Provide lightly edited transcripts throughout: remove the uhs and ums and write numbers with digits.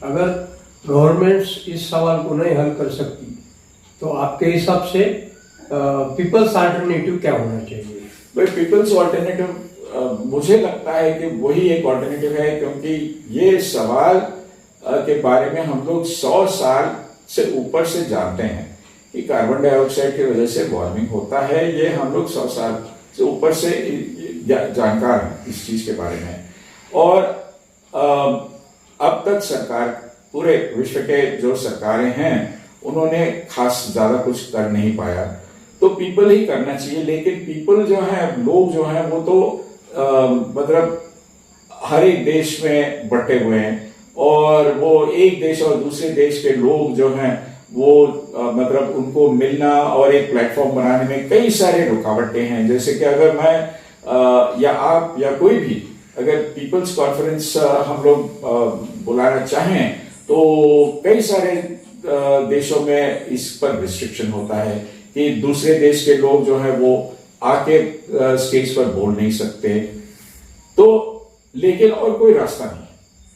अगर गवर्नमेंट्स इस सवाल को नहीं हल कर सकती तो आपके हिसाब से पीपल्स अल्टरनेटिव क्या होना चाहिए? भाई पीपल्स ऑल्टरनेटिव मुझे लगता है कि वही एक ऑल्टरनेटिव है, क्योंकि ये सवाल के बारे में हम लोग 100 साल से ऊपर से जानते हैं कि कार्बन डाइऑक्साइड की वजह से वार्मिंग होता है। ये हम लोग 100 साल से ऊपर से जानकार हैं इस चीज के बारे में। और अब तक सरकार, पूरे विश्व के जो सरकारें हैं, उन्होंने खास ज्यादा कुछ कर नहीं पाया। तो पीपल ही करना चाहिए। लेकिन पीपल जो है, लोग जो हैं, वो तो मतलब हर एक देश में बटे हुए हैं, और वो एक देश और दूसरे देश के लोग जो हैं वो मतलब उनको मिलना और एक प्लेटफॉर्म बनाने में कई सारे रुकावटें हैं। जैसे कि अगर मैं या आप या कोई भी अगर पीपल्स कॉन्फ्रेंस हम लोग बुलाना चाहें तो कई सारे देशों में इस पर रिस्ट्रिक्शन होता है कि दूसरे देश के लोग जो है वो आके स्टेज पर बोल नहीं सकते। तो लेकिन और कोई रास्ता नहीं।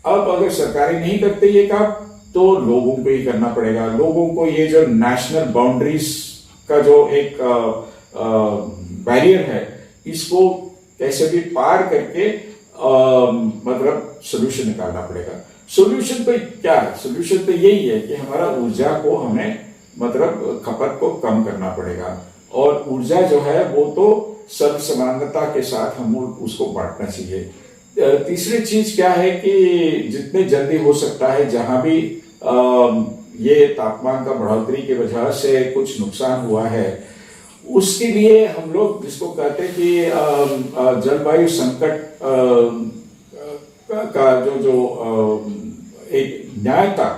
अब अगर सरकारें नहीं करते ये काम तो लोगों को ही करना पड़ेगा। लोगों को ये जो नेशनल बाउंड्रीज का जो एक बैरियर है, इसको कैसे भी पार करके मतलब सोल्यूशन निकालना पड़ेगा। सोल्यूशन तो क्या है? सोल्यूशन तो यही है कि हमारा ऊर्जा को हमें मतलब खपत को कम करना पड़ेगा, और ऊर्जा जो है वो तो सर्व समानता के साथ हम उसको बांटना चाहिए। तीसरी चीज क्या है कि जितने जल्दी हो सकता है, जहां भी ये तापमान का बढ़ोतरी की वजह से कुछ नुकसान हुआ है, उसके लिए हम लोग जिसको कहते हैं कि जलवायु संकट का जो एक न्यायता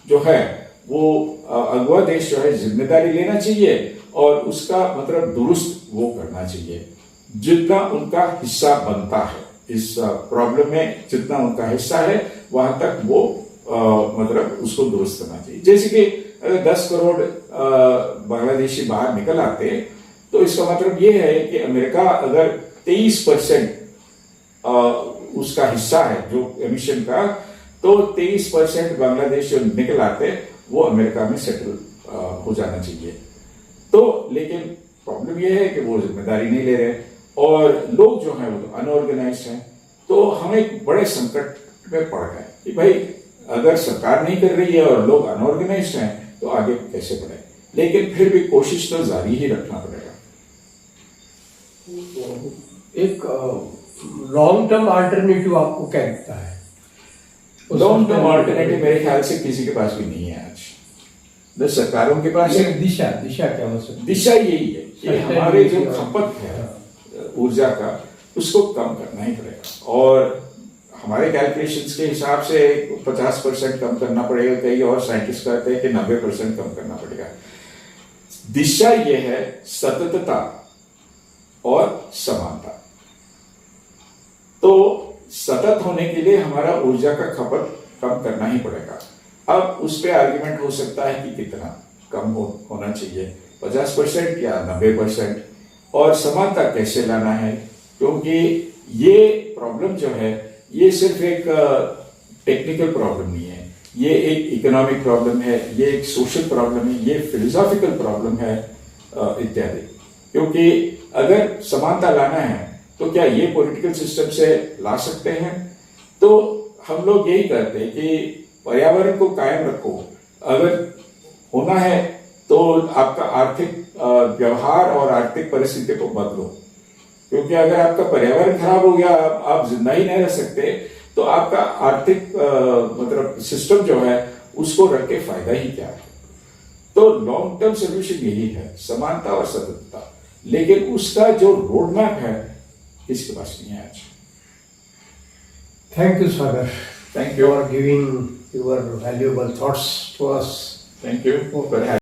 जो है वो अगवा देश जो है जिम्मेदारी लेना चाहिए, और उसका मतलब दुरुस्त वो करना चाहिए। जितना उनका हिस्सा बनता है इस प्रॉब्लम में, जितना उनका हिस्सा है वहां तक वो मतलब उसको दुरुस्त करना चाहिए। जैसे कि अगर 10 करोड़ बांग्लादेशी बाहर निकल आते तो इसका मतलब ये है कि अमेरिका अगर 23% उसका हिस्सा है जो एमिशन का, तो 23% बांग्लादेश जो निकल आते वो अमेरिका में सेटल हो जाना चाहिए। तो लेकिन प्रॉब्लम ये है कि वो जिम्मेदारी नहीं ले रहे, और लोग जो हैं वो तो अनऑर्गेनाइज्ड हैं। तो हम एक बड़े संकट में पड़ गए कि भाई अगर सरकार नहीं कर रही है और लोग अनऑर्गेनाइज्ड हैं तो आगे कैसे बढ़े। लेकिन फिर भी कोशिश तो जारी ही रखना पड़ेगा। एक लॉन्ग टर्म अल्टरनेटिव आपको क्या दिखता है? लॉन्ग टर्म अल्टरनेटिव मेरे ख्याल से किसी के पास भी नहीं है आज। बस सरकारों के पास है। दिशा क्या हो सकती है? दिशा यही है कि हमारे जो खपत है ऊर्जा का, उसको कम करना ही पड़ेगा। और हमारे कैलकुलेशंस के हिसाब से 50% कम करना पड़ेगा। कई और साइंटिस्ट कहते हैं कि 90% कम करना पड़ेगा। दिशा यह है सततता और समानता। तो सतत होने के लिए हमारा ऊर्जा का खपत कम करना ही पड़ेगा। अब उस पर आर्ग्यूमेंट हो सकता है कि कितना कम होना चाहिए, 50% या 90%, और समानता कैसे लाना है, क्योंकि ये प्रॉब्लम जो है ये सिर्फ एक टेक्निकल प्रॉब्लम नहीं है, ये एक इकोनॉमिक प्रॉब्लम है, ये एक सोशल प्रॉब्लम है, ये फिलोसॉफिकल प्रॉब्लम है इत्यादि। क्योंकि अगर समानता लाना है तो क्या ये पॉलिटिकल सिस्टम से ला सकते हैं? तो हम लोग यही कहते हैं कि पर्यावरण को कायम रखो। अगर होना है तो आपका आर्थिक व्यवहार और आर्थिक परिस्थिति को बदलो, क्योंकि अगर आपका पर्यावरण खराब हो गया, आप जिंदा ही नहीं रह सकते, तो आपका आर्थिक मतलब सिस्टम जो है उसको रख के फायदा ही क्या है। तो लॉन्ग टर्म सोल्यूशन यही है, समानता और सततता। लेकिन उसका जो रोड मैप है किसके पास नहीं है आज। Thank you Sagar, thank you for giving your valuable thoughts to us. Thank you for having